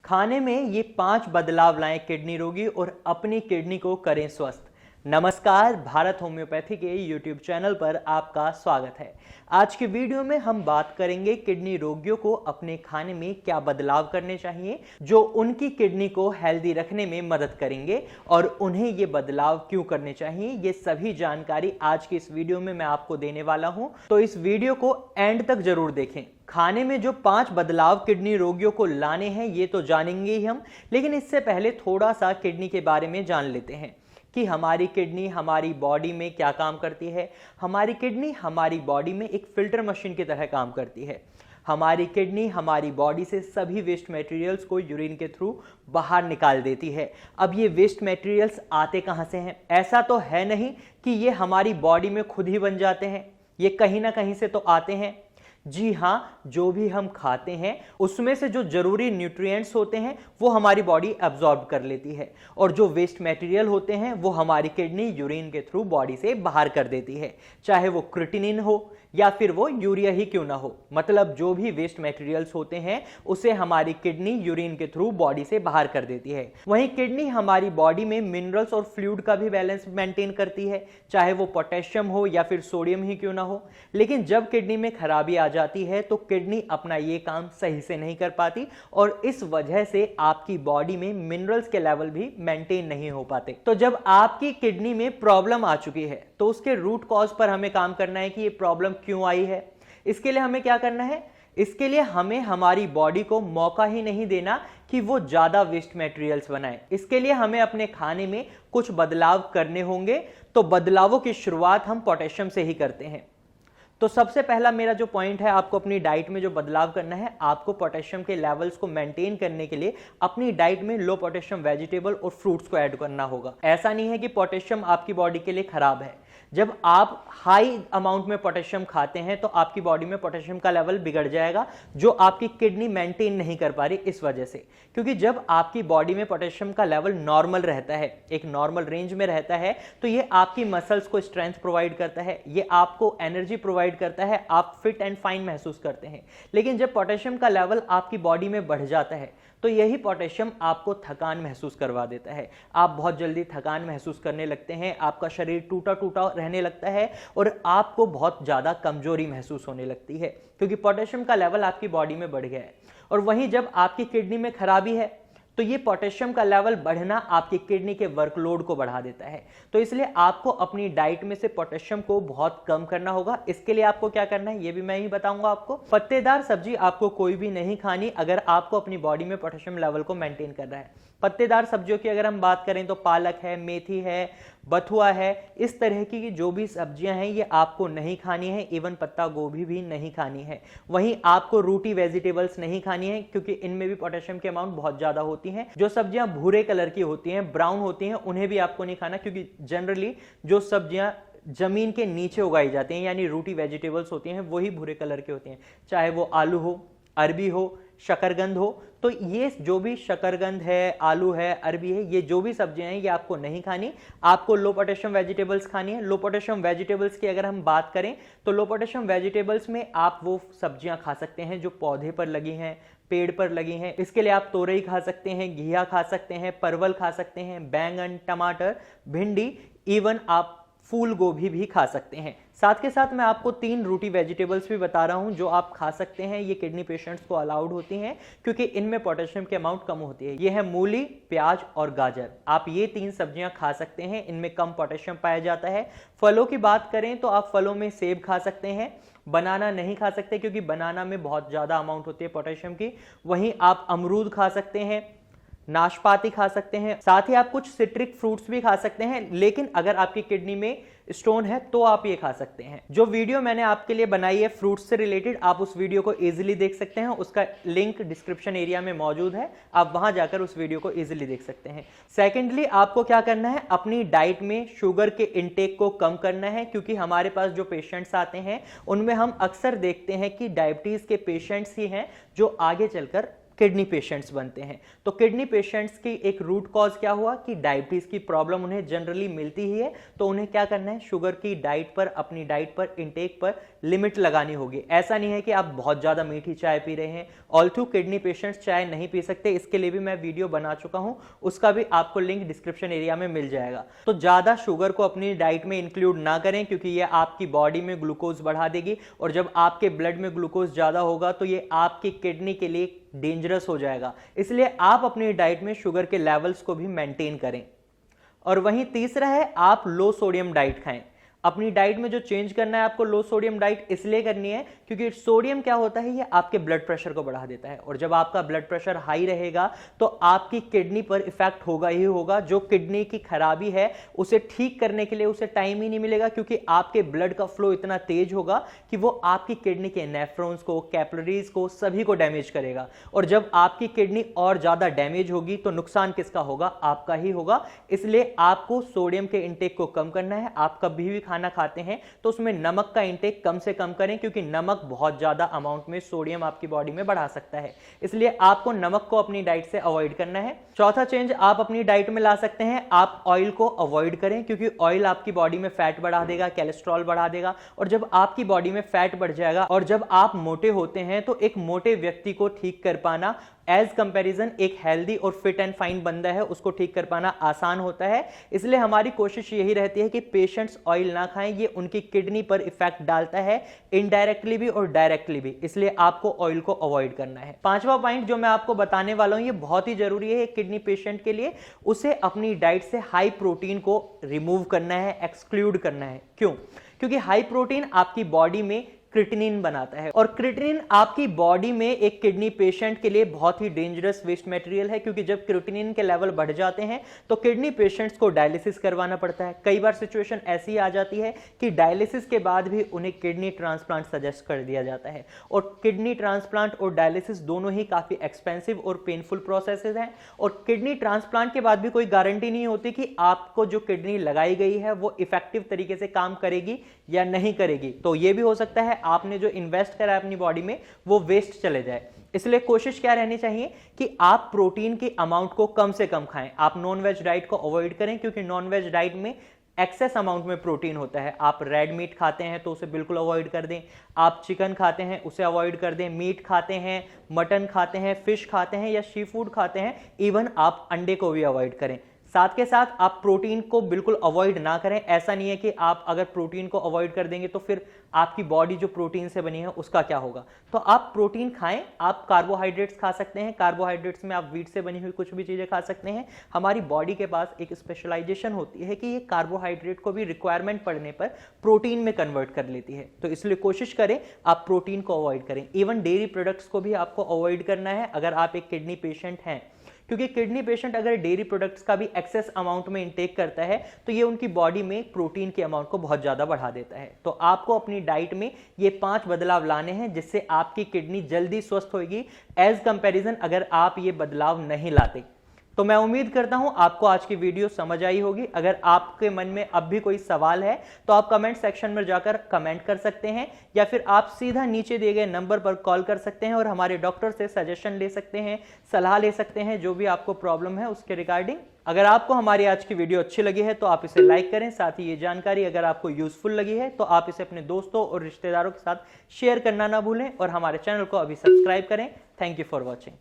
खाने में ये 5 बदलाव लाएं किडनी रोगी और अपनी किडनी को करें स्वस्थ। नमस्कार, भारत होम्योपैथी के YouTube चैनल पर आपका स्वागत है। आज की वीडियो में हम बात करेंगे किडनी रोगियों को अपने खाने में क्या बदलाव करने चाहिए जो उनकी किडनी को हेल्दी रखने में मदद करेंगे और उन्हें ये बदलाव क्यों करने चाहिए। ये सभी जानकारी आज की इस वीडियो में मैं आपको देने वाला हूं, तो इस वीडियो को एंड तक जरूर देखें। खाने में जो 5 बदलाव किडनी रोगियों को लाने हैं ये तो जानेंगे ही हम, लेकिन इससे पहले थोड़ा सा किडनी के बारे में जान लेते हैं कि हमारी किडनी हमारी बॉडी में क्या काम करती है। हमारी किडनी हमारी बॉडी में एक फिल्टर मशीन की तरह काम करती है। हमारी किडनी हमारी बॉडी से सभी वेस्ट मटेरियल्स को यूरिन के थ्रू बाहर निकाल देती है। अब ये वेस्ट मटेरियल्स आते कहाँ से हैं? ऐसा तो है नहीं कि ये हमारी बॉडी में खुद ही बन जाते हैं, ये कहीं ना कहीं से तो आते हैं। जी हाँ, जो भी हम खाते हैं उसमें से जो जरूरी न्यूट्रिएंट्स होते हैं वो हमारी बॉडी एब्जॉर्ब कर लेती है और जो वेस्ट मटेरियल होते हैं वो हमारी किडनी यूरिन के थ्रू बॉडी से बाहर कर देती है, चाहे वो क्रिएटिनिन हो या फिर वो यूरिया ही क्यों ना हो। मतलब जो भी वेस्ट मटेरियल्स होते हैं उसे हमारी किडनी यूरिन के थ्रू बॉडी से बाहर कर देती है। वहीं किडनी हमारी बॉडी में मिनरल्स और फ्लूइड का भी बैलेंस मेंटेन करती है, चाहे वो पोटेशियम हो या फिर सोडियम ही क्यों ना हो। लेकिन जब किडनी में खराबी आ जाती है तो किडनी अपना ये काम सही से नहीं कर पाती और इस वजह से आपकी बॉडी में मिनरल्स के लेवल भी मेंटेन नहीं हो पाते। तो जब आपकी किडनी में प्रॉब्लम आ चुकी है तो उसके रूट कॉज पर हमें काम करना है कि ये प्रॉब्लम क्यों आई है। इसके लिए हमें क्या करना है? इसके लिए हमें हमारी बॉडी को मौका ही नहीं देना कि वो ज्यादा वेस्ट मटेरियल्स बनाए। इसके लिए हमें अपने खाने में कुछ बदलाव करने होंगे। तो बदलावों की शुरुआत हम पोटेशियम से ही करते हैं। तो सबसे पहला मेरा जो पॉइंट है, आपको अपनी डाइट में जो बदलाव करना है, आपको पोटेशियम के लेवल्स को मेंटेन करने के लिए अपनी डाइट में लो पोटेशियम वेजिटेबल और फ्रूट्स को ऐड करना होगा। ऐसा नहीं है कि पोटेशियम आपकी बॉडी के लिए खराब है। जब आप हाई अमाउंट में पोटेशियम खाते हैं तो आपकी बॉडी में पोटेशियम का लेवल बिगड़ जाएगा जो आपकी किडनी मेंटेन नहीं कर पा रही इस वजह से। क्योंकि जब आपकी बॉडी में पोटेशियम का लेवल नॉर्मल रहता है, एक नॉर्मल रेंज में रहता है, तो ये आपकी मसल्स को स्ट्रेंथ प्रोवाइड करता है, ये आपको एनर्जी प्रोवाइड करता है, आप फिट एंड फाइन महसूस करते हैं। लेकिन जब पोटेशियम का लेवल आपकी बॉडी में बढ़ जाता है तो यही पोटेशियम आपको थकान महसूस करवा देता है। आप बहुत जल्दी थकान महसूस करने लगते हैं, आपका शरीर टूटा टूटा रहने लगता है और आपको बहुत ज़्यादा कमजोरी महसूस होने लगती है क्योंकि पोटेशियम का लेवल आपकी बॉडी में बढ़ गया है। और वहीं जब आपकी किडनी में खराबी है तो ये पोटेशियम का लेवल बढ़ना आपकी किडनी के वर्कलोड को बढ़ा देता है। तो इसलिए आपको अपनी डाइट में से पोटेशियम को बहुत कम करना होगा। इसके लिए आपको क्या करना है ये भी मैं ही बताऊंगा आपको। पत्तेदार सब्जी आपको कोई भी नहीं खानी अगर आपको अपनी बॉडी में पोटेशियम लेवल को मेंटेन करना है। पत्तेदार सब्जियों की अगर हम बात करें तो पालक है, मेथी है, बथुआ है, इस तरह की जो भी सब्जियां हैं ये आपको नहीं खानी है। इवन पत्ता गोभी भी नहीं खानी है। वहीं आपको रूटी वेजिटेबल्स नहीं खानी है क्योंकि इनमें भी पोटेशियम की अमाउंट बहुत ज्यादा होती है। जो सब्जियां भूरे कलर की होती हैं, ब्राउन होती हैं, उन्हें भी आपको नहीं खाना क्योंकि जनरली जो सब्जियां जमीन के नीचे उगाई जाती हैं यानी रूटी वेजिटेबल्स होती हैं वही भूरे कलर की होती हैं, चाहे वो आलू हो, अरबी हो, शकरकंद हो। तो ये जो भी शकरकंद है, आलू है, अरबी है, ये जो भी सब्जियां हैं ये आपको नहीं खानी। आपको लो पोटेशियम वेजिटेबल्स खानी है। लो पोटेशियम वेजिटेबल्स की अगर हम बात करें तो लो पोटेशियम वेजिटेबल्स में आप वो सब्जियां खा सकते हैं जो पौधे पर लगी हैं, पेड़ पर लगी हैं। इसके लिए आप तोरई खा सकते हैं, घिया खा सकते हैं, परवल खा सकते हैं, बैंगन, टमाटर, भिंडी, इवन आप फूल गोभी भी खा सकते हैं। साथ के साथ मैं आपको 3 रूटी वेजिटेबल्स भी बता रहा हूं जो आप खा सकते हैं। ये किडनी पेशेंट्स को अलाउड होती हैं क्योंकि इनमें पोटेशियम की अमाउंट कम होती है। ये है मूली, प्याज और गाजर। आप ये 3 सब्जियां खा सकते हैं, इनमें कम पोटेशियम पाया जाता है। फलों की बात करें तो आप फलों में सेब खा सकते हैं, बनाना नहीं खा सकते क्योंकि बनाना में बहुत ज्यादा अमाउंट होती है पोटेशियम की। वहीं आप अमरूद खा सकते हैं, नाशपाती खा सकते हैं, साथ ही आप कुछ सिट्रिक फ्रूट्स भी खा सकते हैं। लेकिन अगर आपकी किडनी में स्टोन है तो आप ये खा सकते हैं। जो वीडियो मैंने आपके लिए बनाई है फ्रूट्स से रिलेटेड, आप उस वीडियो को इजीली देख सकते हैं। उसका लिंक डिस्क्रिप्शन एरिया में मौजूद है, आप वहां जाकर उस वीडियो को इजीली देख सकते हैं। सेकेंडली, आपको क्या करना है? अपनी डाइट में शुगर के इंटेक को कम करना है क्योंकि हमारे पास जो पेशेंट्स आते हैं उनमें हम अक्सर देखते हैं कि डायबिटीज के पेशेंट्स ही हैं जो आगे चलकर किडनी पेशेंट्स बनते हैं। तो किडनी पेशेंट्स की एक रूट कॉज क्या हुआ कि डायबिटीज की प्रॉब्लम उन्हें जनरली मिलती ही है। तो उन्हें क्या करना है? शुगर की डाइट पर, अपनी डाइट पर, इंटेक पर लिमिट लगानी होगी। ऐसा नहीं है कि आप बहुत ज़्यादा मीठी चाय पी रहे हैं। ऑल्थो किडनी पेशेंट्स चाय नहीं पी सकते, इसके लिए भी मैं वीडियो बना चुका हूं, उसका भी आपको लिंक डिस्क्रिप्शन एरिया में मिल जाएगा। तो ज़्यादा शुगर को अपनी डाइट में इंक्लूड ना करें, क्योंकि ये आपकी बॉडी में ग्लूकोज बढ़ा देगी, और जब आपके ब्लड में ग्लूकोज ज़्यादा होगा तो ये आपकी किडनी के लिए डेंजरस हो जाएगा। इसलिए आप अपनी डाइट में शुगर के लेवल्स को भी मेंटेन करें। और वहीं तीसरा है, आप लो सोडियम डाइट खाएं। अपनी डाइट में जो चेंज करना है आपको, लो सोडियम डाइट इसलिए करनी है क्योंकि सोडियम क्या होता है, ये आपके ब्लड प्रेशर को बढ़ा देता है, और जब आपका ब्लड प्रेशर हाई रहेगा तो आपकी किडनी पर इफेक्ट होगा ही होगा। जो किडनी की खराबी है उसे ठीक करने के लिए उसे टाइम ही नहीं मिलेगा, क्योंकि आपके ब्लड का फ्लो इतना तेज होगा कि वो आपकी किडनी के नेफ्रॉन्स को, कैपिलरीज को, सभी को डैमेज करेगा। और जब आपकी किडनी और ज्यादा डैमेज होगी तो नुकसान किसका होगा, आपका ही होगा। इसलिए आपको सोडियम के इंटेक को कम करना है। आप कभी भी खाना खाते हैं तो उसमें नमक का इंटेक कम से कम करें, क्योंकि नमक बहुत ज्यादा अमाउंट में सोडियम आपकी बॉडी में बढ़ा सकता है। इसलिए आपको नमक को अपनी डाइट से अवॉइड करना है। चौथा चेंज आप अपनी डाइट में ला सकते हैं, आप ऑयल को अवॉइड करें, क्योंकि ऑयल आपकी बॉडी में फैट बढ़ा देगा, कोलेस्ट्रॉल बढ़ा देगा, और जब आपकी बॉडी में फैट बढ़ जाएगा और जब आप मोटे होते हैं तो एक मोटे व्यक्ति को ठीक कर पाना एज कंपैरिजन एक हेल्दी और फिट एंड फाइन बंदा है उसको ठीक कर पाना आसान होता है। इसलिए हमारी कोशिश यही रहती है कि पेशेंट्स ऑयल ना खाएं, ये उनकी किडनी पर इफेक्ट डालता है इनडायरेक्टली भी और डायरेक्टली भी, इसलिए आपको ऑयल को अवॉइड करना है। पांचवा पॉइंट जो मैं आपको बताने वाला हूं ये बहुत ही जरूरी है किडनी पेशेंट के लिए, उसे अपनी डाइट से हाई प्रोटीन को रिमूव करना है, एक्सक्लूड करना है। क्यों? क्योंकि हाई प्रोटीन आपकी बॉडी में क्रिएटिनिन बनाता है, और क्रिएटिनिन आपकी बॉडी में एक किडनी पेशेंट के लिए बहुत ही डेंजरस वेस्ट मटेरियल है, क्योंकि जब क्रिएटिनिन के लेवल बढ़ जाते हैं तो किडनी पेशेंट्स को डायलिसिस करवाना पड़ता है। कई बार सिचुएशन ऐसी आ जाती है कि डायलिसिस के बाद भी उन्हें किडनी ट्रांसप्लांट सजेस्ट कर दिया जाता है, और किडनी ट्रांसप्लांट और डायलिसिस दोनों ही काफी एक्सपेंसिव और पेनफुल प्रोसेसेस हैं, और किडनी ट्रांसप्लांट के बाद भी कोई गारंटी नहीं होती कि आपको जो किडनी लगाई गई है वो इफेक्टिव तरीके से काम करेगी या नहीं करेगी। तो ये भी हो सकता है आपने जो इन्वेस्ट करा है अपनी बॉडी में वो वेस्ट चले जाए। इसलिए कोशिश क्या रहनी चाहिए कि आप प्रोटीन की अमाउंट को कम से कम खाएं। आप नॉन वेज डाइट को अवॉइड करें, क्योंकि नॉन वेज डाइट में एक्सेस अमाउंट में प्रोटीन होता है। आप रेड मीट खाते हैं तो उसे बिल्कुल अवॉइड कर दें, आप चिकन खाते हैं उसे अवॉइड कर दें, मीट खाते हैं, मटन खाते हैं, फिश खाते हैं या सी फूड खाते हैं, इवन आप अंडे को भी अवॉइड करें। साथ के साथ आप प्रोटीन को बिल्कुल अवॉइड ना करें। ऐसा नहीं है कि आप अगर प्रोटीन को अवॉइड कर देंगे तो फिर आपकी बॉडी जो प्रोटीन से बनी है उसका क्या होगा। तो आप प्रोटीन खाएं, आप कार्बोहाइड्रेट्स खा सकते हैं, कार्बोहाइड्रेट्स में आप व्हीट से बनी हुई कुछ भी चीजें खा सकते हैं। हमारी बॉडी के पास एक स्पेशलाइजेशन होती है कि ये कार्बोहाइड्रेट को भी रिक्वायरमेंट पड़ने पर प्रोटीन में कन्वर्ट कर लेती है। तो इसलिए कोशिश करें आप प्रोटीन को अवॉइड करें। इवन डेयरी प्रोडक्ट्स को भी आपको अवॉइड करना है अगर आप एक किडनी पेशेंट हैं, क्योंकि किडनी पेशेंट अगर डेयरी प्रोडक्ट्स का भी एक्सेस अमाउंट में इंटेक करता है तो ये उनकी बॉडी में प्रोटीन के अमाउंट को बहुत ज्यादा बढ़ा देता है। तो आपको अपनी डाइट में ये 5 बदलाव लाने हैं जिससे आपकी किडनी जल्दी स्वस्थ होगी एज कंपैरिजन अगर आप ये बदलाव नहीं लाते। तो मैं उम्मीद करता हूं आपको आज की वीडियो समझ आई होगी। अगर आपके मन में अब भी कोई सवाल है तो आप कमेंट सेक्शन में जाकर कमेंट कर सकते हैं, या फिर आप सीधा नीचे दिए गए नंबर पर कॉल कर सकते हैं और हमारे डॉक्टर से सजेशन ले सकते हैं, सलाह ले सकते हैं जो भी आपको प्रॉब्लम है उसके रिगार्डिंग। अगर आपको हमारी आज की वीडियो अच्छी लगी है तो आप इसे लाइक करें। साथ ही ये जानकारी अगर आपको यूजफुल लगी है तो आप इसे अपने दोस्तों और रिश्तेदारों के साथ शेयर करना ना भूलें, और हमारे चैनल को अभी सब्सक्राइब करें। Thank you for watching.